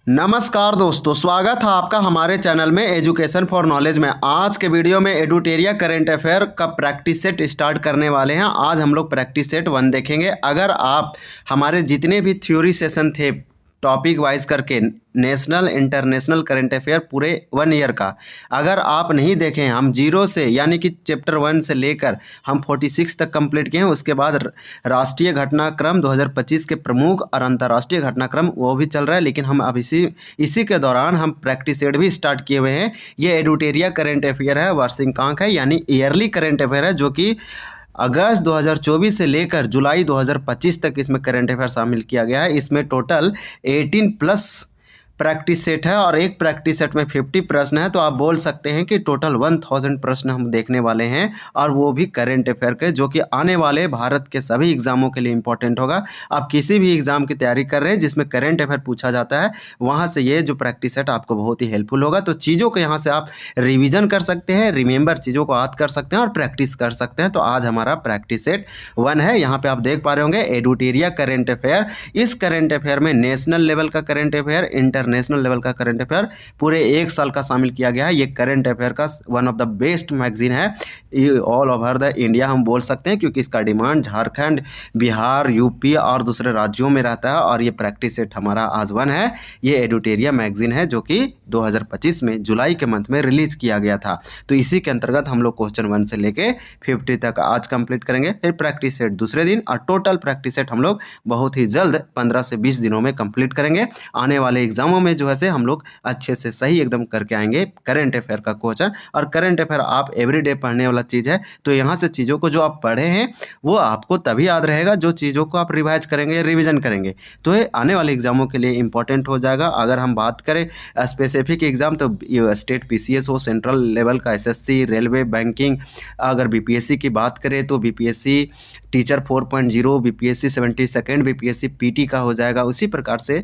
नमस्कार दोस्तों, स्वागत है आपका हमारे चैनल में एजुकेशन फॉर नॉलेज में। आज के वीडियो में एडुटेरिया करंट अफेयर का प्रैक्टिस सेट स्टार्ट करने वाले हैं। आज हम लोग प्रैक्टिस सेट 1 देखेंगे। अगर आप हमारे जितने भी थ्योरी सेशन थे टॉपिक वाइज करके नेशनल इंटरनेशनल करंट अफेयर पूरे 1 ईयर का, अगर आप नहीं देखें, हम 0 से यानी कि चैप्टर 1 से लेकर हम 46 तक कंप्लीट किए हैं। उसके बाद राष्ट्रीय घटनाक्रम 2025 के प्रमुख और अंतर्राष्ट्रीय घटनाक्रम वो भी चल रहा है, लेकिन हम अब इसी के दौरान हम प्रैक्टिस सेट भी स्टार्ट किए हुए हैं। ये एडुटेरिया करंट अफेयर है, वार्षिकांक है, यानी ईयरली करंट अफेयर है, जो कि अगस्त 2024 से लेकर जुलाई 2025 तक इसमें करंट अफेयर शामिल किया गया है। इसमें टोटल 18+ प्रैक्टिस सेट है और एक प्रैक्टिस सेट में 50 प्रश्न है, तो आप बोल सकते हैं कि टोटल 1000 प्रश्न हम देखने वाले हैं, और वो भी करंट अफेयर के, जो कि आने वाले भारत के सभी एग्जामों के लिए इंपॉर्टेंट होगा। आप किसी भी एग्जाम की तैयारी कर रहे हैं जिसमें करंट अफेयर पूछा जाता है, वहाँ से ये जो प्रैक्टिस सेट आपको बहुत ही हेल्पफुल होगा। तो चीज़ों को यहाँ से आप रिविजन कर सकते हैं, रिमेंबर चीज़ों को याद कर सकते हैं और प्रैक्टिस कर सकते हैं। तो आज हमारा प्रैक्टिस सेट 1 है। यहाँ पे आप देख पा रहे होंगे एडुटेरिया करंट अफेयर। इस करंट अफेयर में नेशनल लेवल का करंट अफेयर, इंटरनेशनल लेवल का करंट अफेयर पूरे 1 साल का शामिल किया गया है। ये करंट अफेयर का one of the best magazine है ऑल ओवर द इंडिया, हम बोल सकते हैं, क्योंकि इसका डिमांड झारखंड, बिहार, यूपी और दूसरे राज्यों में रहता है। और ये प्रैक्टिस सेट हमारा आज 1 है। ये एडुटेरिया मैगजीन है, जो कि 2025 में जुलाई के मंथ में रिलीज किया गया था। तो इसी के अंतर्गत हम लोग क्वेश्चन 1 से लेके 50 तक आज कंप्लीट करेंगे। फिर प्रैक्टिस सेट दूसरे दिन, और टोटल प्रैक्टिस सेट हम लोग बहुत ही जल्द 15 से 20 दिनों में कंप्लीट करेंगे। आने वाले एग्जामों में जो है से हम लोग अच्छे से सही एकदम करके आएंगे करंट अफेयर का क्वेश्चन। और करंट अफेयर आप एवरीडे पढ़ने वाला चीज़ है, तो यहाँ से चीज़ों को जो आप पढ़े हैं वो आपको तभी याद रहेगा जो चीज़ों को आप रिवाइज करेंगे, रिवीजन करेंगे, तो ये आने वाले एग्जामों के लिए इंपॉर्टेंट हो जाएगा। अगर हम बात करें स्पेसिफिक एग्जाम, तो स्टेट पीसीएस हो, सेंट्रल लेवल का एसएससी, रेलवे, बैंकिंग। अगर बीपीएससी की बात करें तो BPSC teacher 4.0, BPSC 72nd, BPSC PT का हो जाएगा। उसी प्रकार से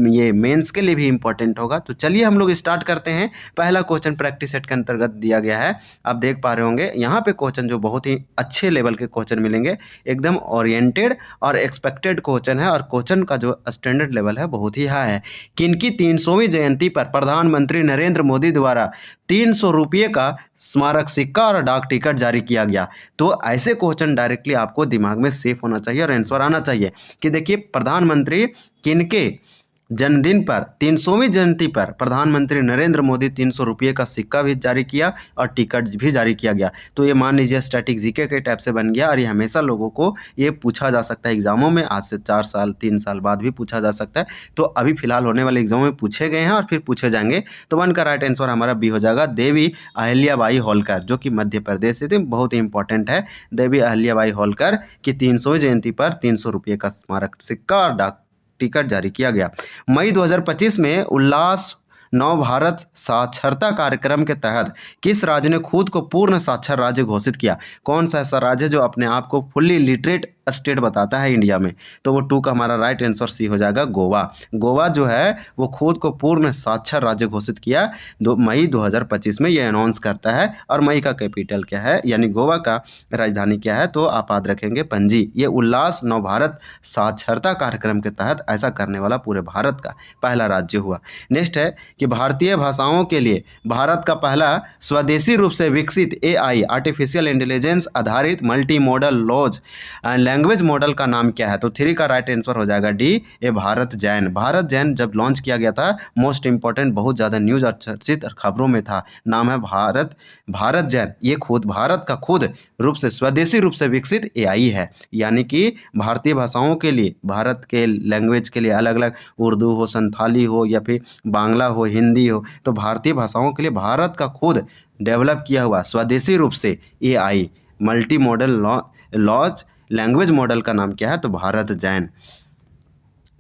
ये मेंस के लिए भी इंपॉर्टेंट होगा। तो चलिए हम लोग स्टार्ट करते हैं। पहला क्वेश्चन प्रैक्टिस सेट के अंतर्गत दिया गया है, आप देख पा रहे होंगे। यहाँ पे क्वेश्चन जो बहुत ही अच्छे लेवल के क्वेश्चन मिलेंगे, एकदम ओरिएंटेड और एक्सपेक्टेड क्वेश्चन है, और क्वेश्चन का जो स्टैंडर्ड लेवल है बहुत ही हाई है। किनकी 300वीं जयंती पर प्रधानमंत्री नरेंद्र मोदी द्वारा 300 रुपये का स्मारक सिक्का और डाक टिकट जारी किया गया? तो ऐसे क्वेश्चन डायरेक्टली आपको दिमाग में सेफ होना चाहिए और आंसर आना चाहिए कि देखिए, प्रधानमंत्री किनके जन्मदिन पर, 300वीं जयंती पर प्रधानमंत्री नरेंद्र मोदी 300 रुपये का सिक्का भी जारी किया और टिकट भी जारी किया गया। तो ये मान लीजिए स्टैटिक जीके के टाइप से बन गया, और ये हमेशा लोगों को ये पूछा जा सकता है एग्जामों में। आज से 4 साल 3 साल बाद भी पूछा जा सकता है। तो अभी फिलहाल होने वाले एग्जामों में पूछे गए हैं और फिर पूछे जाएंगे। तो 1 का राइट आंसर हमारा बी हो जाएगा, देवी अहिल्याबाई होलकर, जो कि मध्य प्रदेश से थी। बहुत ही इंपॉर्टेंट है, देवी अहिल्याबाई होलकर की 300वीं जयंती पर 300 रुपये का स्मारक सिक्का और डाक टिकट जारी किया गया। मई 2025 में उल्लास नव भारत साक्षरता कार्यक्रम के तहत किस राज्य ने खुद को पूर्ण साक्षर राज्य घोषित किया? कौन सा ऐसा राज्य जो अपने आप को फुल्ली लिटरेट स्टेट बताता है इंडिया में? तो वो 2 का हमारा राइट आंसर सी हो जाएगा, गोवा। गोवा जो है वो खुद को पूर्ण साक्षर राज्य घोषित किया मई 2025 में, ये अनाउंस करता है। और मई का कैपिटल क्या है, यानी गोवा का राजधानी क्या है? तो आप याद रखेंगे पणजी। ये उल्लास नव भारत साक्षरता कार्यक्रम के तहत ऐसा करने वाला पूरे भारत का पहला राज्य हुआ। नेक्स्ट है कि भारतीय भाषाओं के लिए भारत का पहला स्वदेशी रूप से विकसित एआई आर्टिफिशियल इंटेलिजेंस आधारित मल्टी मॉडल लैंग्वेज मॉडल का नाम क्या है? तो 3 का राइट आंसर हो जाएगा डी, ये भारत जैन। भारत जैन जब लॉन्च किया गया था, मोस्ट इंपॉर्टेंट, बहुत ज़्यादा न्यूज़ और चर्चित खबरों में था। नाम है भारत जैन। ये खुद भारत का खुद रूप से स्वदेशी रूप से विकसित एआई है, यानी कि भारतीय भाषाओं के लिए, भारत के लैंग्वेज के लिए अलग अलग, उर्दू हो, संथाली हो, या फिर बांग्ला हो, हिंदी हो, तो भारतीय भाषाओं के लिए भारत का खुद डेवलप किया हुआ स्वदेशी रूप से AI multi modal large language model का नाम क्या है? तो भारत जैन।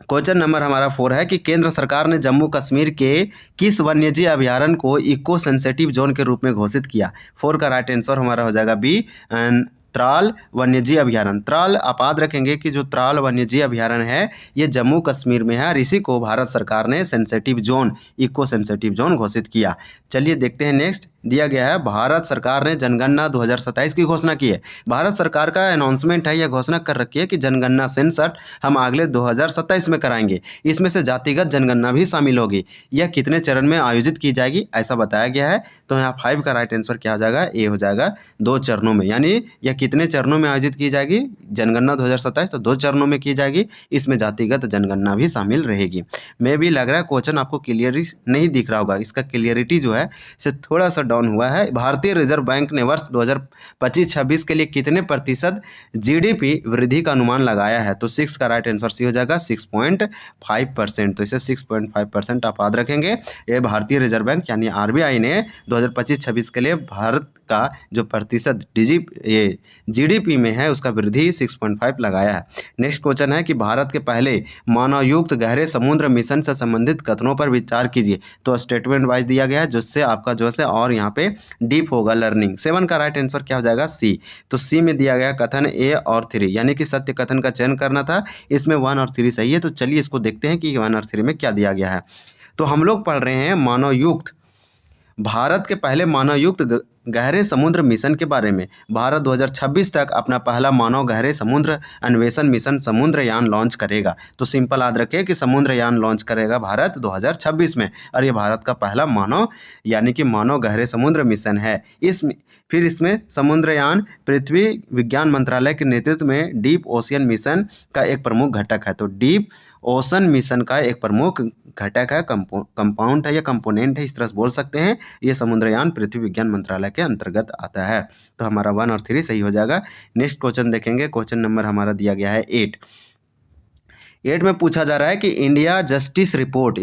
क्वेश्चन नंबर हमारा 4 है कि केंद्र सरकार ने जम्मू कश्मीर के किस वन्यजीव अभयारण्य को इको सेंसिटिव जोन के रूप में घोषित किया? 4 का राइट आंसर हमारा हो जाएगा बी, त्राल वन्यजीव अभयारण्य, त्राल आप याद रखेंगे कि जो त्राल वन्यजीव अभयारण्य है ये जम्मू कश्मीर में है और इसी को भारत सरकार ने sensitive zone, eco sensitive zone घोषित किया। चलिए देखते हैं नेक्स्ट दिया गया है, भारत सरकार ने जनगणना 2027 की घोषणा की है। भारत सरकार का अनाउंसमेंट है, यह घोषणा कर रखी है कि जनगणना सेंसस हम अगले 2027 में कराएंगे। इसमें से जातिगत जनगणना भी शामिल होगी। यह कितने चरण में आयोजित की जाएगी ऐसा बताया गया है। तो यहाँ 5 का राइट आंसर क्या हो जाएगा, ए हो जाएगा, 2 चरणों में। यानी यह कितने चरणों में आयोजित की जाएगी, जनगणना 2027 तो 2 चरणों में की जाएगी, इसमें जातिगत जनगणना भी शामिल रहेगी। मैं भी लग रहा है क्वेश्चन आपको क्लियरली नहीं दिख रहा होगा, इसका क्लियरिटी जो है से थोड़ा सा डाउन हुआ है। भारतीय रिजर्व बैंक ने वर्ष 2025-26 के लिए कितने प्रतिशत जीडीपी वृद्धि का अनुमान लगाया है? तो 6 का राइट आंसर सी हो जाएगा, 6.5%। तो इसे 6.5% आप याद रखेंगे। ये भारतीय रिजर्व बैंक यानी आरबीआई ने 2025-26 के लिए भारत का जो प्रतिशत जीडीपी में है उसका वृद्धि 6.5 लगाया है। नेक्स्ट क्वेश्चन है कि भारत के पहले मानवयुक्त गहरे समुद्र मिशन से संबंधित कथनों पर विचार कीजिए। तो स्टेटमेंट वाइज दिया गया है जिससे आपका जो है और यहाँ पे डीप होगा लर्निंग। 7 का राइट आंसर क्या हो जाएगा, सी। तो सी में दिया गया कथन ए और 3 यानी कि सत्य कथन का चयन करना था, इसमें 1 और 3 सही है। तो चलिए इसको देखते हैं कि 1 और 3 में क्या दिया गया है। तो हम लोग पढ़ रहे हैं मानवयुक्त, भारत के पहले मानवयुक्त गहरे समुद्र मिशन के बारे में। भारत 2026 तक अपना पहला मानव गहरे समुद्र अन्वेषण मिशन समुद्रयान लॉन्च करेगा। तो सिंपल याद रखें कि समुद्रयान लॉन्च करेगा भारत 2026 में, और ये भारत का पहला मानव यानी कि मानव गहरे समुद्र मिशन है। फिर इसमें समुद्रयान पृथ्वी विज्ञान मंत्रालय के नेतृत्व में डीप ओशियन मिशन का एक प्रमुख घटक है। तो डीप ओशन मिशन का एक प्रमुख घटक है, कंपाउंड है या कंपोनेंट है, इस तरह से बोल सकते हैं। ये समुद्रयान पृथ्वी विज्ञान मंत्रालय के अंतर्गत आता है। तो हमारा 1 और 3 सही हो जाएगा। नेक्स्ट क्वेश्चन देखेंगे, क्वेश्चन नंबर हमारा दिया गया है 8 में पूछा जा रहा है कि इंडिया जस्टिस रिपोर्ट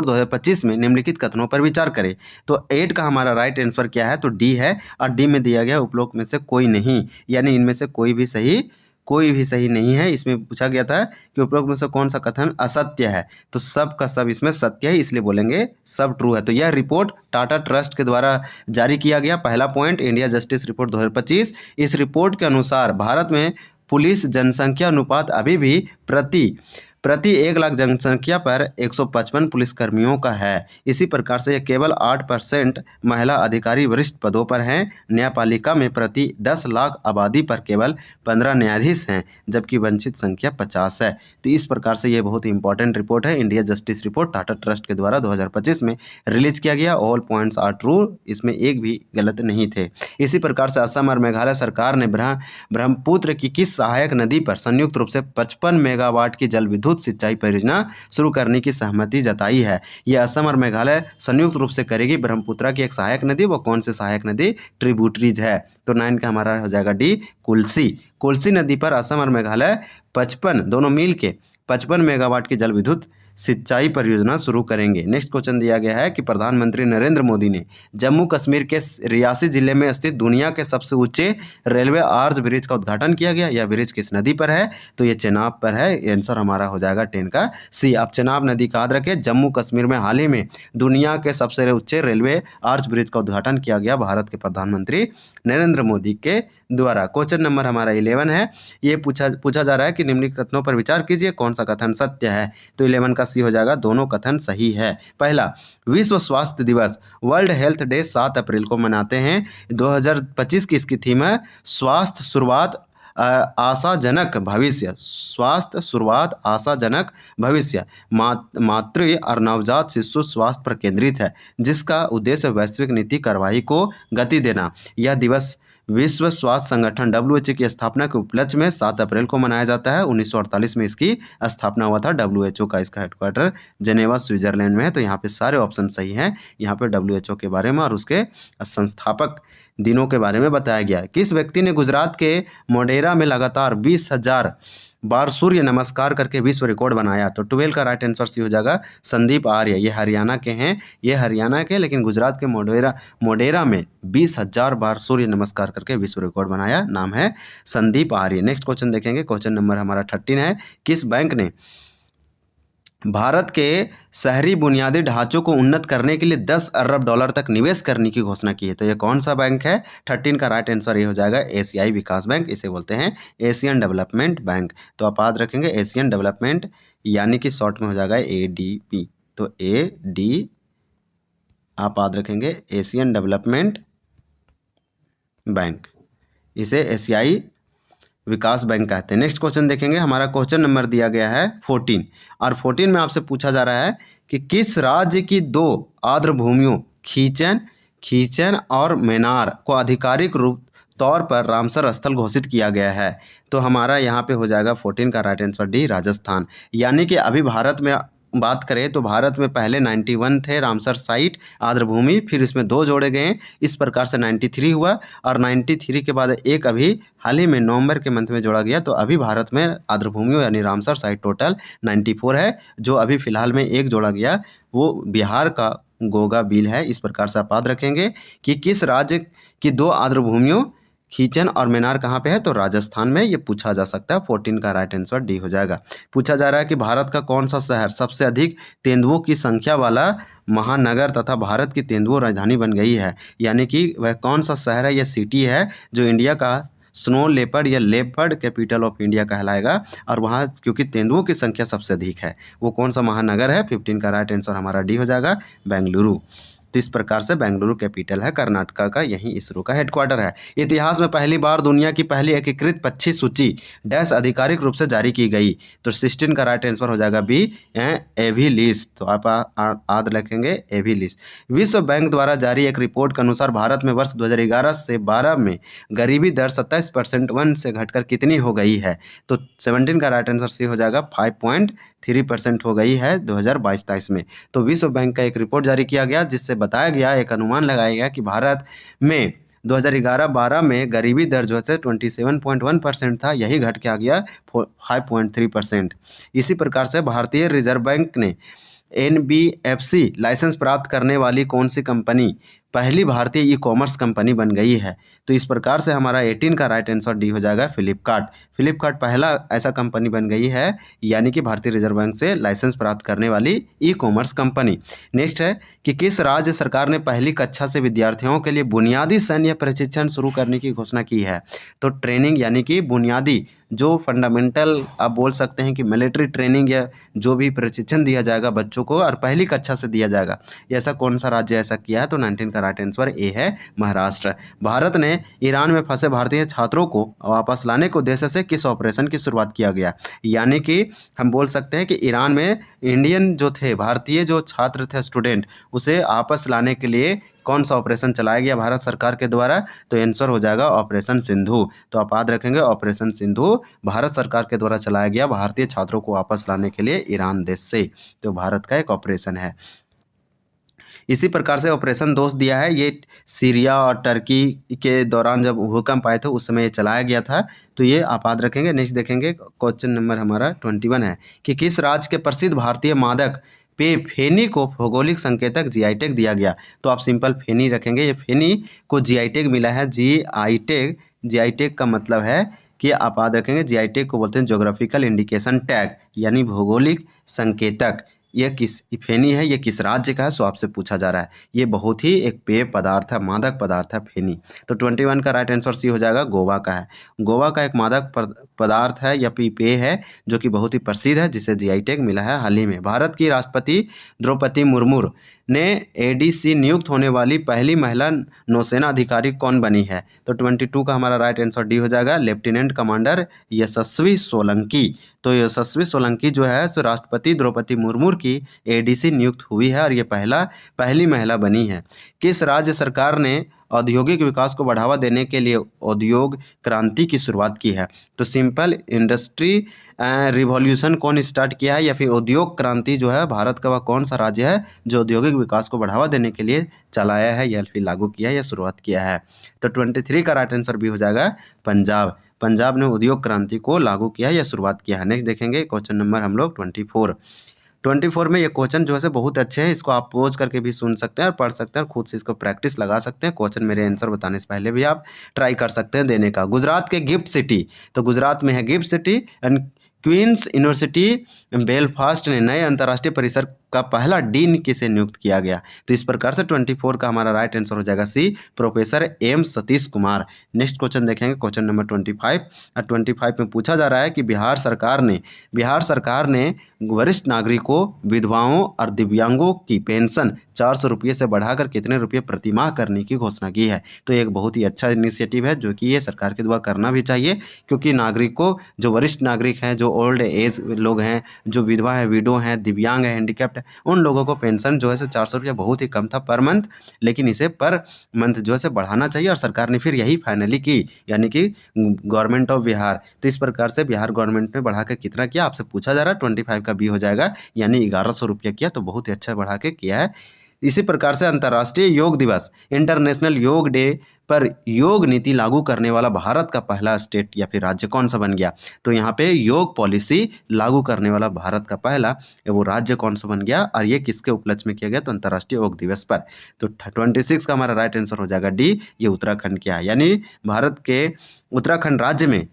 2025 में निम्नलिखित कथनों पर विचार करें। तो 8 का हमारा राइट आंसर क्या है, तो डी है। और डी में दिया गया उपरोक्त में से कोई नहीं, यानी इनमें से कोई भी सही नहीं है। इसमें पूछा गया था कि उपरोक्त में से कौन सा कथन असत्य है, तो सब का सब इसमें सत्य है, इसलिए बोलेंगे सब ट्रू है। तो यह रिपोर्ट टाटा ट्रस्ट के द्वारा जारी किया गया पहला पॉइंट, इंडिया जस्टिस रिपोर्ट 2025। इस रिपोर्ट के अनुसार भारत में पुलिस जनसंख्या अनुपात अभी भी प्रति 1 लाख जनसंख्या पर 155 पुलिसकर्मियों का है। इसी प्रकार से यह केवल 8% महिला अधिकारी वरिष्ठ पदों पर हैं। न्यायपालिका में प्रति 10 लाख आबादी पर केवल 15 न्यायाधीश हैं, जबकि वंचित संख्या 50 है। तो इस प्रकार से ये बहुत इंपॉर्टेंट रिपोर्ट है, India justice report Tata trust के द्वारा 2025 में रिलीज किया गया। ऑल पॉइंट्स आर ट्रू, इसमें एक भी गलत नहीं थे। इसी प्रकार से असम और मेघालय सरकार ने ब्रह्मपुत्र की किस सहायक नदी पर संयुक्त रूप से 55 मेगावाट की जल विद्युत सिंचाई परियोजना शुरू करने की सहमति जताई है। यह असम और मेघालय संयुक्त रूप से करेगी ब्रह्मपुत्र की एक सहायक नदी। वो कौन सी सहायक नदी, ट्रिब्यूटरीज है। तो 9 का हमारा हो जाएगा डी, कोलसी नदी पर असम और मेघालय 55 दोनों मिल के 55 मेगावाट की जल विद्युत सिंचाई परियोजना शुरू करेंगे। नेक्स्ट क्वेश्चन दिया गया है कि प्रधानमंत्री नरेंद्र मोदी ने जम्मू कश्मीर के रियासी जिले में स्थित दुनिया के सबसे ऊंचे रेलवे आर्च ब्रिज का उद्घाटन किया गया। यह ब्रिज किस नदी पर है, तो ये चेनाब पर है। आंसर हमारा हो जाएगा 10 का सी। आप चेनाब नदी का याद रखें। जम्मू कश्मीर में हाल ही में दुनिया के सबसे ऊंचे रेलवे आर्च ब्रिज का उद्घाटन किया गया भारत के प्रधानमंत्री नरेंद्र मोदी के द्वारा। क्वेश्चन नंबर हमारा 11 है। ये पूछा जा रहा है कि निम्नलिखित कथनों पर विचार कीजिए, कौन सा कथन सत्य है। तो 11 का सी हो जाएगा, दोनों कथन सही है। पहला, विश्व स्वास्थ्य दिवस वर्ल्ड हेल्थ डे 7 अप्रैल को मनाते हैं। 2025 की इसकी थीम है स्वास्थ्य शुरुआत आशाजनक भविष्य। स्वास्थ्य शुरुआत आशाजनक भविष्य मातृ और नवजात शिशु स्वास्थ्य पर केंद्रित है, जिसका उद्देश्य वैश्विक नीति कार्रवाई को गति देना। यह दिवस विश्व स्वास्थ्य संगठन WHO की स्थापना के उपलक्ष्य में 7 अप्रैल को मनाया जाता है। 1948 में इसकी स्थापना हुआ था। WHO का इसका हेडक्वार्टर जेनेवा स्विट्जरलैंड में है। तो यहाँ पे सारे ऑप्शन सही हैं। यहाँ पे WHO के बारे में और उसके संस्थापक दिनों के बारे में बताया गया है। किस व्यक्ति ने गुजरात के मोढेरा में लगातार 20,000 बार सूर्य नमस्कार करके विश्व रिकॉर्ड बनाया? तो 12 का राइट आंसर सी हो जाएगा, संदीप आर्य। ये हरियाणा के हैं, लेकिन गुजरात के मोढेरा में 20,000 बार सूर्य नमस्कार करके विश्व रिकॉर्ड बनाया। नाम है संदीप आर्य। नेक्स्ट क्वेश्चन देखेंगे, क्वेश्चन नंबर हमारा 13 है। किस बैंक ने भारत के शहरी बुनियादी ढांचों को उन्नत करने के लिए 10 अरब डॉलर तक निवेश करने की घोषणा की है। तो ये कौन सा बैंक है? 13 का राइट आंसर ये हो जाएगा एशियाई विकास बैंक, इसे बोलते हैं एशियन डेवलपमेंट बैंक। तो आप याद रखेंगे एशियन डेवलपमेंट यानी कि शॉर्ट में हो जाएगा ADB। तो AD आप याद रखेंगे एशियन डेवलपमेंट बैंक, इसे एशियाई विकास बैंक कहते हैं। नेक्स्ट क्वेश्चन देखेंगे, हमारा क्वेश्चन नंबर दिया गया है 14 और 14 में आपसे पूछा जा रहा है कि किस राज्य की दो आर्द्र भूमियों खीचन और मेनार को आधिकारिक रूप तौर पर रामसर स्थल घोषित किया गया है? तो हमारा यहाँ पे हो जाएगा 14 का राइट आंसर डी, राजस्थान। यानी कि अभी भारत में बात करें तो भारत में पहले 91 थे रामसर साइट आर्द्र भूमि, फिर इसमें 2 जोड़े गए, इस प्रकार से 93 हुआ और 93 के बाद एक अभी हाल ही में नवंबर के मंथ में जोड़ा गया। तो अभी भारत में आर्द्र भूमियों यानी रामसर साइट टोटल 94 है। जो अभी फिलहाल में एक जोड़ा गया वो बिहार का गोगा बिल है। इस प्रकार से आप याद रखेंगे कि किस राज्य की दो आर्द्र भूमियों खीचन और मेनार कहाँ पे है? तो राजस्थान में। ये पूछा जा सकता है। 14 का राइट आंसर डी हो जाएगा। पूछा जा रहा है कि भारत का कौन सा शहर सबसे अधिक तेंदुओं की संख्या वाला महानगर तथा भारत की तेंदुओं राजधानी बन गई है? यानी कि वह कौन सा शहर है या सिटी है जो इंडिया का स्नो लेपर्ड या लेपर्ड कैपिटल ऑफ इंडिया कहलाएगा और वहाँ क्योंकि तेंदुओं की संख्या सबसे अधिक है, वो कौन सा महानगर है? 15 का राइट आंसर हमारा डी हो जाएगा, बेंगलुरु। तो इस प्रकार से बेंगलुरु कैपिटल है कर्नाटका का, यही इसरो का हेडक्वार्टर है। इतिहास में पहली बार दुनिया की पहली एकीकृत पक्षी सूची डैश आधिकारिक रूप से जारी की गई? तो 16 का राइट आंसर हो जाएगा बी, एवी लिस्ट। तो आप याद रखेंगे एवी लिस्ट। विश्व बैंक द्वारा जारी एक रिपोर्ट के अनुसार भारत में वर्ष 2011 से 12 में गरीबी दर 27% से घटकर कितनी हो गई है? तो 17 का राइट आंसर सी हो जाएगा, 5.3% हो गई है 2022-23 में। तो विश्व बैंक का एक रिपोर्ट जारी किया गया जिससे बताया गया, एक अनुमान लगाया गया कि भारत में 2011-12 में गरीबी दर जो है 27.1% था, यही घट के आ गया 5.3%। इसी प्रकार से भारतीय रिजर्व बैंक ने NBFC लाइसेंस प्राप्त करने वाली कौन सी कंपनी पहली भारतीय ई-कॉमर्स कंपनी बन गई है? तो इस प्रकार से हमारा 18 का राइट आंसर डी हो जाएगा, फ्लिपकार्ट। फ्लिपकार्ट पहला ऐसा कंपनी बन गई है यानी कि भारतीय रिजर्व बैंक से लाइसेंस प्राप्त करने वाली ई-कॉमर्स कंपनी। नेक्स्ट है कि किस राज्य सरकार ने पहली कक्षा से विद्यार्थियों के लिए बुनियादी सैन्य प्रशिक्षण शुरू करने की घोषणा की है? तो ट्रेनिंग यानी कि बुनियादी जो फंडामेंटल आप बोल सकते हैं कि मिलिट्री ट्रेनिंग या जो भी प्रशिक्षण दिया जाएगा बच्चों को और पहली कक्षा से दिया जाएगा, ऐसा कौन सा राज्य ऐसा किया है? तो 19 का राइट आंसर ए है, महाराष्ट्र। भारत ने ईरान में फंसे भारतीय छात्रों को वापस लाने के उद्देश्य से किस ऑपरेशन की शुरुआत किया गया? यानी कि हम बोल सकते हैं कि ईरान में इंडियन जो थे, भारतीय जो छात्र थे, स्टूडेंट, उसे वापस लाने के लिए कौन सा ऑपरेशन चलाया गया भारत सरकार के द्वारा? तो आंसर हो जाएगा ऑपरेशन सिंधु। तो आप याद रखेंगे ऑपरेशन सिंधु भारत सरकार के द्वारा चलाया गया भारतीय छात्रों को वापस लाने के लिए ईरान देश से। तो भारत का एक ऑपरेशन है। इसी प्रकार से ऑपरेशन दोस्त दिया है, ये सीरिया और टर्की के दौरान जब भूकंप आए थे उस समय ये चलाया गया था। तो ये आप याद रखेंगे। नेक्स्ट देखेंगे, क्वेश्चन नंबर हमारा 21 है कि किस राज्य के प्रसिद्ध भारतीय मादक पे फेनी को भौगोलिक संकेतक GI टैग दिया गया? तो आप सिंपल फेनी रखेंगे। ये फेनी को GI टैग मिला है। GI टैग, GI टैग का मतलब है कि आप याद रखेंगे GI टैग को बोलते हैं जोग्राफिकल इंडिकेशन टैग यानी भौगोलिक संकेतक। यह किस फेनी है, ये किस राज्य का है? सो आपसे पूछा जा रहा है। ये बहुत ही एक पेय पदार्थ है, मादक पदार्थ है फेनी। तो 21 का राइट आंसर सी हो जाएगा, गोवा का है। गोवा का एक मादक पदार्थ है या पेय है जो कि बहुत ही प्रसिद्ध है, जिसे GI टैग मिला है हाल ही में। भारत की राष्ट्रपति द्रौपदी मुर्मू ने ADC नियुक्त होने वाली पहली महिला नौसेना अधिकारी कौन बनी है? तो 22 का हमारा राइट आंसर डी हो जाएगा, लेफ्टिनेंट कमांडर यशस्वी सोलंकी। तो यशस्वी सोलंकी जो है सो राष्ट्रपति द्रौपदी मुर्मू की ADC नियुक्त हुई है और ये पहली महिला बनी है। किस राज्य सरकार ने औद्योगिक विकास को बढ़ावा देने के लिए उद्योग क्रांति की शुरुआत की है? तो सिंपल इंडस्ट्री रिवॉल्यूशन कौन स्टार्ट किया है या फिर उद्योग क्रांति जो है भारत का वह कौन सा राज्य है जो औद्योगिक विकास को बढ़ावा देने के लिए चलाया है या फिर लागू किया है या शुरुआत किया है? तो 23 का राइट आंसर भी हो जाएगा, पंजाब। पंजाब ने उद्योग क्रांति को लागू किया है या शुरुआत किया है। नेक्स्ट देखेंगे क्वेश्चन नंबर हम लोग 24 में ये क्वेश्चन जो है बहुत अच्छे हैं, इसको आप पोज करके भी सुन सकते हैं और पढ़ सकते हैं और खुद से इसको प्रैक्टिस लगा सकते हैं। क्वेश्चन मेरे आंसर बताने से पहले भी आप ट्राई कर सकते हैं देने का। गुजरात के गिफ्ट सिटी, तो गुजरात में है gift city and queen's university Belfast ने नए अंतर्राष्ट्रीय परिसर का पहला डीन किसे नियुक्त किया गया? तो इस प्रकार से 24 का हमारा राइट आंसर हो जाएगा C, professor M Satish Kumar. Next question देखेंगे, क्वेश्चन नंबर 25। और 25 में पूछा जा रहा है कि बिहार सरकार ने वरिष्ठ नागरिकों, विधवाओं और दिव्यांगों की पेंशन 400 रुपये से बढ़ाकर कितने रुपये प्रति माह करने की घोषणा की है? तो एक बहुत ही अच्छा इनिशिएटिव है जो कि ये सरकार के द्वारा करना भी चाहिए, क्योंकि नागरिकों, जो वरिष्ठ नागरिक हैं, जो ओल्ड एज लोग हैं, जो विधवा है, विडो हैं, दिव्यांग है, हैंडीकैप्ड है, उन लोगों को पेंशन जो है 400 रुपये बहुत ही कम था पर मंथ, लेकिन इसे पर मंथ जो है बढ़ाना चाहिए और सरकार ने फिर यही फाइनली की, यानी कि गवर्नमेंट ऑफ बिहार। तो इस प्रकार से बिहार गवर्नमेंट ने बढ़ा के कितना किया आपसे पूछा जा रहा है, 25 का बी हो जाएगा, यानी 1100 रुपये किया। तो बहुत ही अच्छा बढ़ा के किया है। इसी प्रकार से अंतर्राष्ट्रीय योग दिवस, इंटरनेशनल योग डे पर योग नीति लागू करने वाला भारत का पहला स्टेट या फिर राज्य कौन सा बन गया? तो यहाँ पे योग पॉलिसी लागू करने वाला भारत का पहला वो राज्य कौन सा बन गया, और ये किसके उपलक्ष्य में किया गया? तो अंतर्राष्ट्रीय योग दिवस पर। तो 26 का हमारा राइट आंसर हो जाएगा डी, ये उत्तराखंड क्या है, यानी भारत के उत्तराखंड राज्य में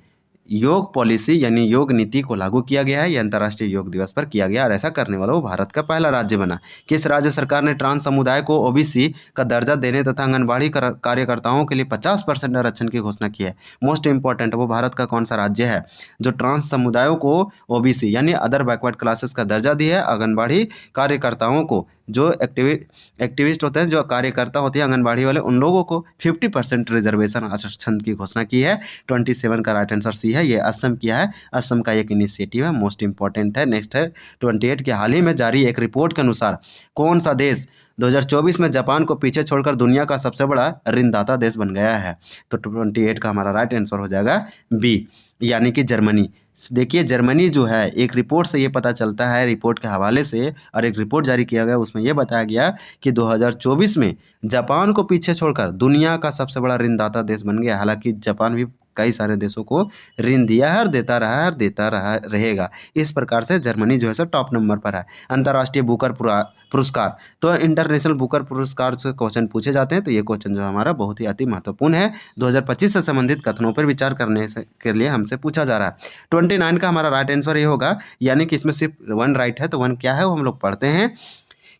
योग पॉलिसी यानी योग नीति को लागू किया गया है। यह अंतर्राष्ट्रीय योग दिवस पर किया गया और ऐसा करने वाला वो भारत का पहला राज्य बना। किस राज्य सरकार ने ट्रांस समुदाय को ओबीसी का दर्जा देने तथा आंगनबाड़ी कार्यकर्ताओं के लिए 50% आरक्षण की घोषणा की है? मोस्ट इंपॉर्टेंट, वो भारत का कौन सा राज्य है जो ट्रांस समुदायों को ओबीसी यानी अदर बैकवर्ड क्लासेस का दर्जा दिया है? आंगनबाड़ी कार्यकर्ताओं को, जो एक्टिविस्ट होते हैं, जो कार्यकर्ता होते हैं आंगनबाड़ी वाले, उन लोगों को 50% रिजर्वेशन आरक्षण की घोषणा की है। 27 का राइट आंसर सी है, ये असम किया है। असम का एक इनिशिएटिव है, मोस्ट इंपॉर्टेंट है। नेक्स्ट है 28 के हाल ही में जारी एक रिपोर्ट के अनुसार कौन सा देश 2024 में जापान को पीछे छोड़कर दुनिया का सबसे बड़ा ऋणदाता देश बन गया है? तो 28 का हमारा राइट आंसर हो जाएगा बी, यानी कि जर्मनी। देखिए जर्मनी जो है, एक रिपोर्ट से ये पता चलता है, रिपोर्ट के हवाले से, और एक रिपोर्ट जारी किया गया उसमें ये बताया गया कि 2024 में जापान को पीछे छोड़कर दुनिया का सबसे बड़ा ऋणदाता देश बन गया। हालांकि जापान भी कई सारे देशों को ऋण दिया है और देता रहा है और देता रहा रहेगा। इस प्रकार से जर्मनी जो है सो टॉप नंबर पर है। अंतर्राष्ट्रीय बुकर पुरस्कार, तो इंटरनेशनल बुकर पुरस्कार से क्वेश्चन पूछे जाते हैं, तो ये क्वेश्चन जो हमारा बहुत ही अति महत्वपूर्ण है। 2025 से संबंधित कथनों पर विचार करने के लिए हमसे पूछा जा रहा है। 29 का हमारा राइट आंसर ये होगा, यानी कि इसमें सिर्फ 1 राइट है, तो 1 क्या है वो हम लोग पढ़ते हैं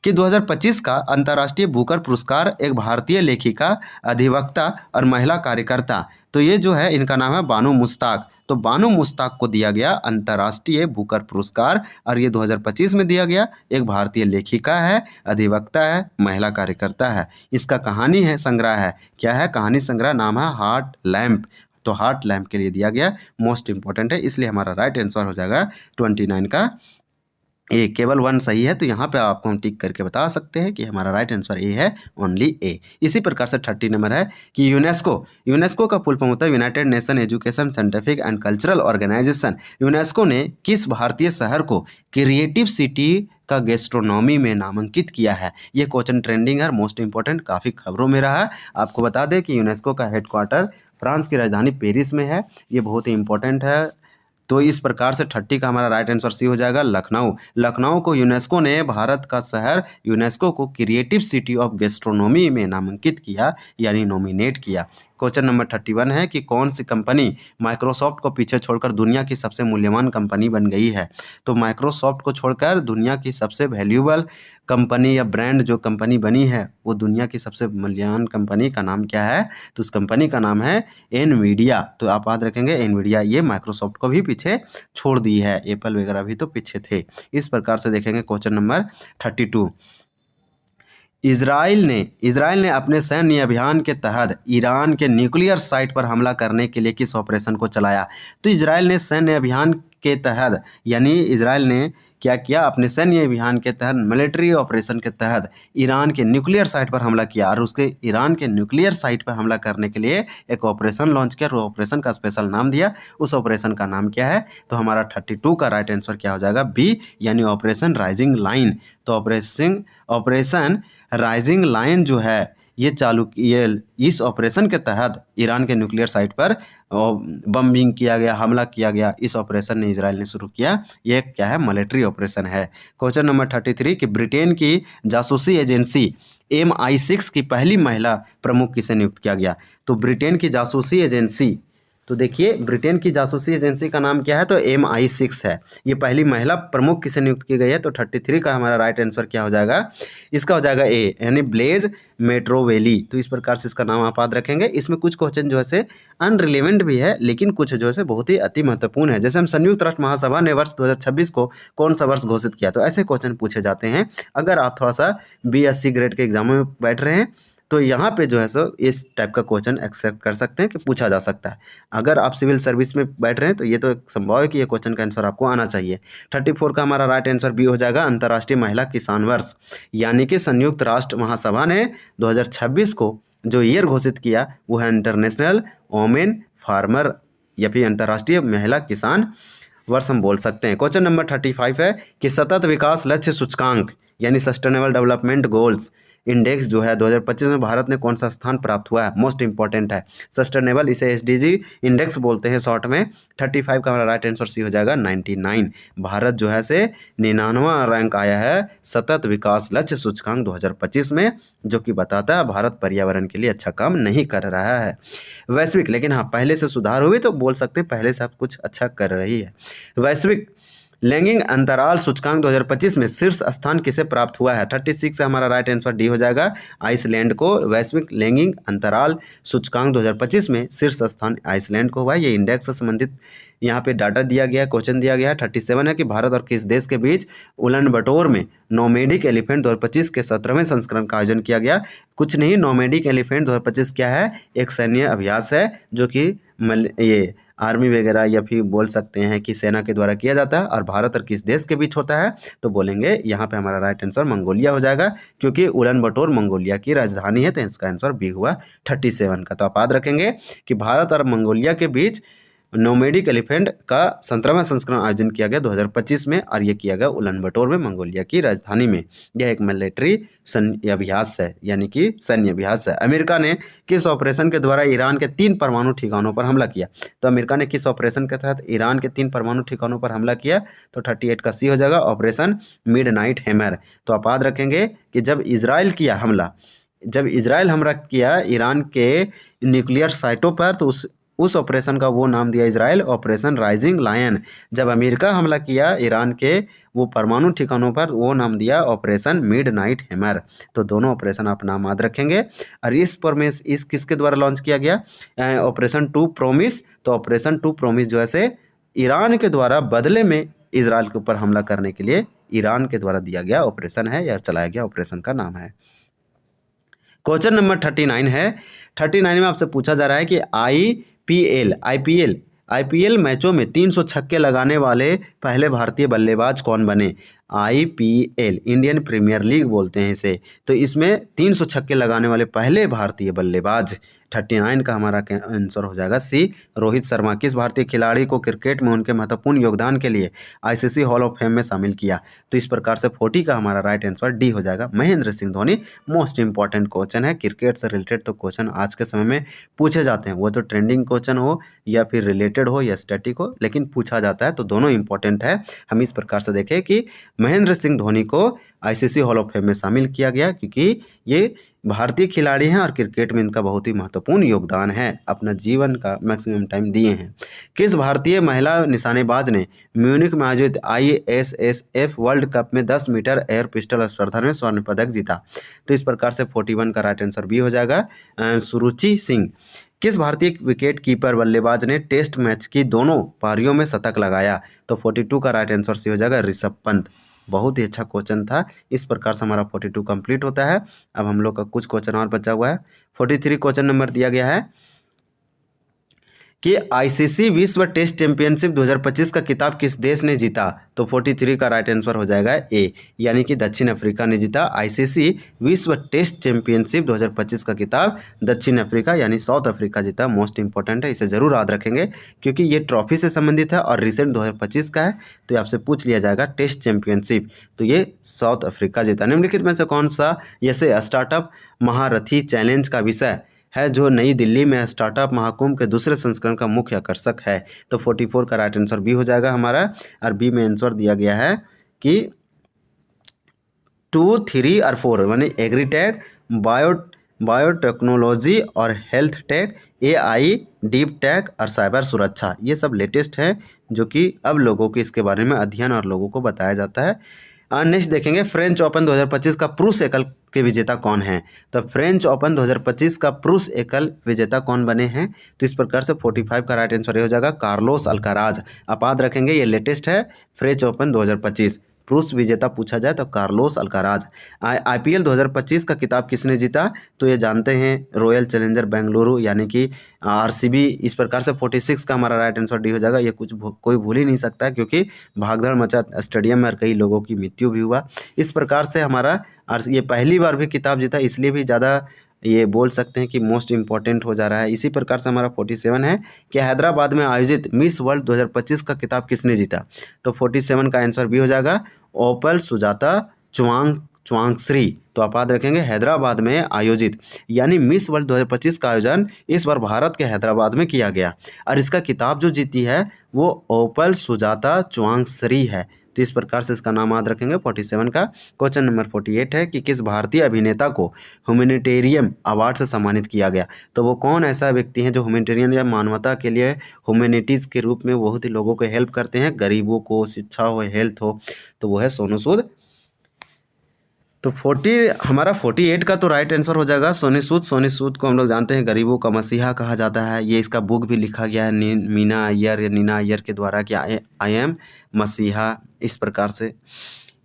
कि 2025 का अंतर्राष्ट्रीय बुकर पुरस्कार एक भारतीय लेखिका, अधिवक्ता और महिला कार्यकर्ता, तो ये जो है इनका नाम है बानो मुश्ताक। तो बानो मुश्ताक को दिया गया अंतर्राष्ट्रीय बुकर पुरस्कार और ये 2025 में दिया गया। एक भारतीय लेखिका है, अधिवक्ता है, महिला कार्यकर्ता है। इसका कहानी है संग्रह है, क्या है? कहानी संग्रह, नाम है हार्ट लैम्प। तो हार्ट लैम्प के लिए दिया गया, मोस्ट इंपॉर्टेंट है, इसलिए हमारा राइट आंसर हो जाएगा 29 का ए। केवल 1 सही है, तो यहाँ पे आपको हम टिक करके बता सकते हैं कि हमारा राइट आंसर ए है, ओनली ए। इसी प्रकार से 30 नंबर है कि यूनेस्को का फुल फॉर्म होता है United Nation Education Scientific and Cultural Organisation. UNESCO ने किस भारतीय शहर को क्रिएटिव सिटी का गैस्ट्रोनॉमी में नामांकित किया है? ये क्वेश्चन ट्रेंडिंग है, मोस्ट इंपॉर्टेंट, काफ़ी खबरों में रहा है। आपको बता दें कि यूनेस्को का हेडक्वार्टर फ्रांस की राजधानी पेरिस में है। ये बहुत ही इंपॉर्टेंट है। तो इस प्रकार से 30 का हमारा राइट आंसर सी हो जाएगा, लखनऊ को यूनेस्को ने भारत का शहर यूनेस्को को क्रिएटिव सिटी ऑफ गैस्ट्रोनॉमी में नामांकित किया, यानी नॉमिनेट किया। क्वेश्चन नंबर 31 है कि कौन सी कंपनी माइक्रोसॉफ्ट को पीछे छोड़कर दुनिया की सबसे मूल्यवान कंपनी बन गई है? तो माइक्रोसॉफ्ट को छोड़कर दुनिया की सबसे वैल्यूएबल कंपनी या ब्रांड जो कंपनी बनी है, वो दुनिया की सबसे मूल्यवान कंपनी का नाम क्या है? तो उस कंपनी का नाम है एनवीडिया। तो आप याद रखेंगे एनवीडिया, ये माइक्रोसॉफ्ट को भी पीछे छोड़ दी है, एप्पल वगैरह भी तो पीछे थे। इस प्रकार से देखेंगे क्वेश्चन नंबर 32। इजराइल ने अपने सैन्य अभियान के तहत ईरान के न्यूक्लियर साइट पर हमला करने के लिए किस ऑपरेशन को चलाया? तो इजराइल ने सैन्य अभियान के तहत, यानी इजराइल ने क्या किया? अपने सैन्य अभियान के तहत, मिलिट्री ऑपरेशन के तहत ईरान के न्यूक्लियर साइट पर हमला किया और उसके ईरान के न्यूक्लियर साइट पर हमला करने के लिए एक ऑपरेशन लॉन्च किया और ऑपरेशन का स्पेशल नाम दिया। उस ऑपरेशन का नाम क्या है? तो हमारा 32 का राइट आंसर क्या हो जाएगा? बी, यानी ऑपरेशन राइजिंग लाइन। तो ऑपरेशन राइजिंग लाइन जो है ये इस ऑपरेशन के तहत ईरान के न्यूक्लियर साइट पर बम्बिंग किया गया, हमला किया गया। इस ऑपरेशन ने इजराइल ने शुरू किया। ये क्या है? मिलिट्री ऑपरेशन है। क्वेश्चन नंबर 33 कि ब्रिटेन की जासूसी एजेंसी MI6 की पहली महिला प्रमुख किसे नियुक्त किया गया? तो ब्रिटेन की जासूसी एजेंसी तो देखिए ब्रिटेन की जासूसी एजेंसी का नाम क्या है, तो MI6 है। ये पहली महिला प्रमुख किसे नियुक्त की गई है, तो 33 का हमारा राइट आंसर क्या हो जाएगा, इसका हो जाएगा ए, यानी ब्लेज मेट्रोवेली। तो इस प्रकार से इसका नाम आप याद रखेंगे। इसमें कुछ क्वेश्चन जो है से अनरिलेवेंट भी है, लेकिन कुछ जो है से बहुत ही अति महत्वपूर्ण है। जैसे हम संयुक्त राष्ट्र महासभा ने वर्ष 2026 को कौन सा वर्ष घोषित किया, तो ऐसे क्वेश्चन पूछे जाते हैं। अगर आप थोड़ा सा BSc ग्रेड के एग्जामों में बैठ रहे हैं तो यहाँ पे जो है सो इस टाइप का क्वेश्चन एक्सेप्ट कर सकते हैं कि पूछा जा सकता है। अगर आप सिविल सर्विस में बैठ रहे हैं तो ये तो संभव है कि ये क्वेश्चन का आंसर आपको आना चाहिए। 34 का हमारा राइट आंसर बी हो जाएगा, अंतर्राष्ट्रीय महिला किसान वर्ष। यानी कि संयुक्त राष्ट्र महासभा ने 2026 को जो ईयर घोषित किया वो है इंटरनेशनल वोमेन फार्मर या फिर अंतर्राष्ट्रीय महिला किसान वर्ष हम बोल सकते हैं। क्वेश्चन नंबर 35 है कि सतत विकास लक्ष्य सूचकांक यानी सस्टेनेबल डेवलपमेंट गोल्स इंडेक्स जो है 2025 में भारत ने कौन सा स्थान प्राप्त हुआ है, मोस्ट इंपॉर्टेंट है। सस्टेनेबल इसे SDG इंडेक्स बोलते हैं शॉर्ट में। 35 का हमारा राइट आंसर सी हो जाएगा 99। भारत जो है से 99वां रैंक आया है सतत विकास लक्ष्य सूचकांक 2025 में, जो कि बताता है भारत पर्यावरण के लिए अच्छा काम नहीं कर रहा है वैश्विक। लेकिन हाँ, पहले से सुधार हुई तो बोल सकते हैं पहले से आप कुछ अच्छा कर रही है। वैश्विक लैंगिंग अंतराल सूचकांक 2025 में शीर्ष स्थान किसे प्राप्त हुआ है, 36 से हमारा राइट आंसर डी हो जाएगा। आइसलैंड को वैश्विक लैंगिंग अंतराल सूचकांक 2025 में शीर्ष स्थान आइसलैंड को हुआ है। ये इंडेक्स से संबंधित यहाँ पे डाटा दिया गया, क्वेश्चन दिया गया है। 37 है कि भारत और किस देश के बीच उलन बटोर में नोमैडिक एलिफेंट 2025 के 17वें संस्करण का आयोजन किया गया। कुछ नहीं, नोमैडिक एलिफेंट 2025 क्या है, एक सैन्य अभ्यास है जो कि ये आर्मी वगैरह या फिर बोल सकते हैं कि सेना के द्वारा किया जाता है। और भारत और किस देश के बीच होता है, तो बोलेंगे यहाँ पे हमारा राइट आंसर मंगोलिया हो जाएगा, क्योंकि उलन बटोर मंगोलिया की राजधानी है। तो इसका आंसर बी हुआ 37 का। तो आप याद रखेंगे कि भारत और मंगोलिया के बीच नोमैडिक एलिफेंट का 17वां संस्करण आयोजन किया गया 2025 में, और ये किया गया उलन बटोर में मंगोलिया की राजधानी में। यह एक मिलिट्री सैन्य अभ्यास है, यानी कि सैन्य अभ्यास है। अमेरिका ने किस ऑपरेशन के द्वारा ईरान के 3 परमाणु ठिकानों पर हमला किया, तो अमेरिका ने किस ऑपरेशन के तहत ईरान के 3 परमाणु ठिकानों पर हमला किया, तो 38 का सी हो जाएगा, ऑपरेशन मिडनाइट हैमर। तो आप याद रखेंगे कि जब इजराइल हमला किया ईरान के न्यूक्लियर साइटों पर, तो उस ऑपरेशन का वो नाम दिया इजराइल ऑपरेशन राइजिंग लायन। जब अमेरिका हमला किया ईरान के वो परमाणु ठिकानों पर, वो नाम दिया ऑपरेशन मिडनाइट हैमर। तो दोनों ऑपरेशन आप नाम याद रखेंगे। और इस किसके द्वारा लॉन्च किया गया, ऑपरेशन 2 प्रोमिस। तो ऑपरेशन 2 प्रोमिस जो है से ईरान के द्वारा बदले में इजराइल के ऊपर हमला करने के लिए ईरान के द्वारा दिया गया ऑपरेशन है या चलाया गया ऑपरेशन का नाम है। क्वेश्चन नंबर 39 है। 39 में आपसे पूछा जा रहा है कि आईपीएल मैचों में 300 छक्के लगाने वाले पहले भारतीय बल्लेबाज कौन बने। आईपीएल इंडियन प्रीमियर लीग बोलते हैं इसे। तो इसमें 300 छक्के लगाने वाले पहले भारतीय बल्लेबाज 39 का हमारा आंसर हो जाएगा सी, रोहित शर्मा। किस भारतीय खिलाड़ी को क्रिकेट में उनके महत्वपूर्ण योगदान के लिए आईसीसी हॉल ऑफ फेम में शामिल किया, तो इस प्रकार से 40 का हमारा राइट आंसर डी हो जाएगा, Mahendra Singh Dhoni. Most important question है, क्रिकेट से रिलेटेड तो क्वेश्चन आज के समय में पूछे जाते हैं, वो तो ट्रेंडिंग क्वेश्चन हो या फिर रिलेटेड हो या स्टैटिक हो, लेकिन पूछा जाता है, तो दोनों इंपॉर्टेंट है। हम इस प्रकार से देखें कि महेंद्र सिंह धोनी को आईसीसी हॉल ऑफ फेम में शामिल किया गया क्योंकि ये भारतीय खिलाड़ी हैं और क्रिकेट में इनका बहुत ही महत्वपूर्ण योगदान है, अपना जीवन का मैक्सिमम टाइम दिए हैं। किस भारतीय महिला निशानेबाज ने म्यूनिख में आयोजित ISSF वर्ल्ड कप में 10 मीटर एयर पिस्टल स्पर्धा में स्वर्ण पदक जीता, तो इस प्रकार से 41 का राइट आंसर बी हो जाएगा, सुरुचि सिंह। किस भारतीय विकेट कीपर बल्लेबाज ने टेस्ट मैच की दोनों पारियों में शतक लगाया, तो 42 का राइट आंसर सी हो जाएगा, ऋषभ पंत। बहुत ही अच्छा क्वेश्चन था। इस प्रकार से हमारा 42 कंप्लीट होता है। अब हम लोग का कुछ क्वेश्चन और बचा हुआ है। 43 क्वेश्चन नंबर दिया गया है कि आईसीसी विश्व टेस्ट चैंपियनशिप 2025 का खिताब किस देश ने जीता, तो 43 का राइट आंसर हो जाएगा ए, यानी कि दक्षिण अफ्रीका ने जीता आईसीसी विश्व टेस्ट चैंपियनशिप 2025 का खिताब दक्षिण अफ्रीका यानी साउथ अफ्रीका जीता। मोस्ट इंपॉर्टेंट है, इसे जरूर याद रखेंगे क्योंकि ये ट्रॉफी से संबंधित है और रिसेंट 2025 का है, तो आपसे पूछ लिया जाएगा टेस्ट चैंपियनशिप, तो ये साउथ अफ्रीका जीता। निम्नलिखित में से कौन सा जैसे स्टार्टअप महारथी चैलेंज का विषय है जो नई दिल्ली में स्टार्टअप महाकुंभ के दूसरे संस्करण का मुख्य आकर्षक है, तो 44 का राइट आंसर बी हो जाएगा हमारा। और बी में आंसर दिया गया है कि 2, 3 और 4 यानी एग्रीटेक, बायो बायोटेक्नोलॉजी और health take, AI, deep tech और साइबर सुरक्षा, ये सब लेटेस्ट हैं जो कि अब लोगों के इसके बारे में अध्ययन और लोगों को बताया जाता है। नेक्स्ट देखेंगे फ्रेंच ओपन 2025 का पुरुष एकल के विजेता कौन है। तो फ्रेंच ओपन 2025 का पुरुष एकल विजेता कौन बने हैं, तो इस प्रकार से 45 का राइट आंसर ये हो जाएगा कार्लोस अल्काराज। आप याद रखेंगे ये लेटेस्ट है, फ्रेंच ओपन 2025 पुरुष विजेता पूछा जाए तो कार्लोस अल्काराज। आईपीएल 2025 का खिताब किसने जीता, तो ये जानते हैं रॉयल चैलेंजर बेंगलुरु यानी कि आरसीबी। इस प्रकार से 46 का हमारा राइट आंसर डी हो जाएगा। ये कोई भूल ही नहीं सकता है क्योंकि भागदौड़ मचा स्टेडियम में और कई लोगों की मृत्यु भी हुआ। इस प्रकार से हमारा ये पहली बार भी खिताब जीता, इसलिए भी ज़्यादा ये बोल सकते हैं कि मोस्ट इम्पॉर्टेंट हो जा रहा है। इसी प्रकार से हमारा 47 है कि हैदराबाद में आयोजित मिस वर्ल्ड 2025 का खिताब किसने जीता, तो 47 का आंसर भी हो जाएगा ओपल सुजाता चुआंगश्री। तो आप याद रखेंगे हैदराबाद में आयोजित यानी मिस वर्ल्ड 2025 का आयोजन इस बार भारत के हैदराबाद में किया गया और इसका खिताब जो जीती है वो ओपल सुजाता चुआंगश्री है। तो इस प्रकार से इसका नाम याद रखेंगे 47 का। क्वेश्चन नंबर 48 है कि किस भारतीय अभिनेता को ह्यूमैनिटेरियन अवार्ड से सम्मानित किया गया, तो वो कौन ऐसा व्यक्ति है जो ह्यूमैनिटेरियन या मानवता के लिए ह्यूमैनिटीज़ के रूप में बहुत ही लोगों को हेल्प करते हैं, गरीबों को, शिक्षा हो, हेल्थ हो, तो वो है सोनू सूद। तो 48 का तो राइट आंसर हो जाएगा सोनी सूद। सोनी सूद को हम लोग जानते हैं गरीबों का मसीहा कहा जाता है। ये इसका बुक भी लिखा गया है मीना अय्यर या नीना अय्यर के द्वारा कि आई एम मसीहा। इस प्रकार से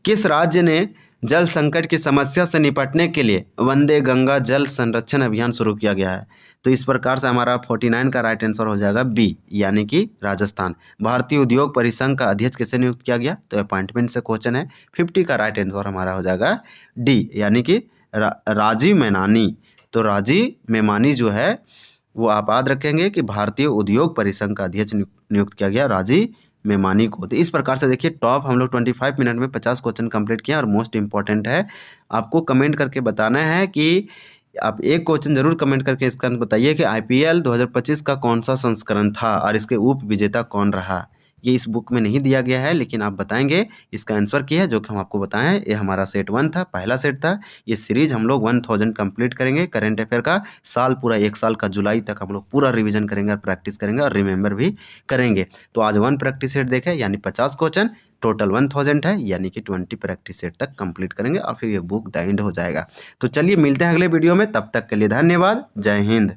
किस राज्य ने जल संकट की समस्या से निपटने के लिए वंदे गंगा जल संरक्षण अभियान शुरू किया गया है, तो इस प्रकार से हमारा 49 का राइट आंसर हो जाएगा बी यानी कि राजस्थान। भारतीय उद्योग परिसंघ का अध्यक्ष किसे नियुक्त किया गया, तो अपॉइंटमेंट से क्वेश्चन है। 50 का राइट आंसर हमारा हो जाएगा डी यानी कि राजीव मेमानी। तो राजीव मेमानी जो है वो आप याद रखेंगे कि भारतीय उद्योग परिसंघ का अध्यक्ष नियुक्त किया गया राजीव मेमानी को। तो इस प्रकार से देखिए टॉप हम लोग 25 मिनट में 50 क्वेश्चन कंप्लीट किया और मोस्ट इंपॉर्टेंट है आपको कमेंट करके बताना है कि आप एक क्वेश्चन जरूर कमेंट करके इसका बताइए कि आईपीएल 2025 का कौन सा संस्करण था और इसके उप विजेता कौन रहा। ये इस बुक में नहीं दिया गया है लेकिन आप बताएंगे इसका आंसर क्या है, जो कि हम आपको बताएं। ये हमारा सेट 1 था, पहला सेट था। ये सीरीज हम लोग 1000 कंप्लीट करेंगे करेंट अफेयर का। साल पूरा 1 साल का जुलाई तक हम लोग पूरा रिवीजन करेंगे और प्रैक्टिस करेंगे और रिमेंबर भी करेंगे। तो आज 1 प्रैक्टिस सेट देखें यानी 50 क्वेश्चन, टोटल 1000 है यानी कि 20 प्रैक्टिस सेट तक कंप्लीट करेंगे और फिर ये बुक द एंड हो जाएगा। तो चलिए मिलते हैं अगले वीडियो में, तब तक के लिए धन्यवाद। जय हिंद।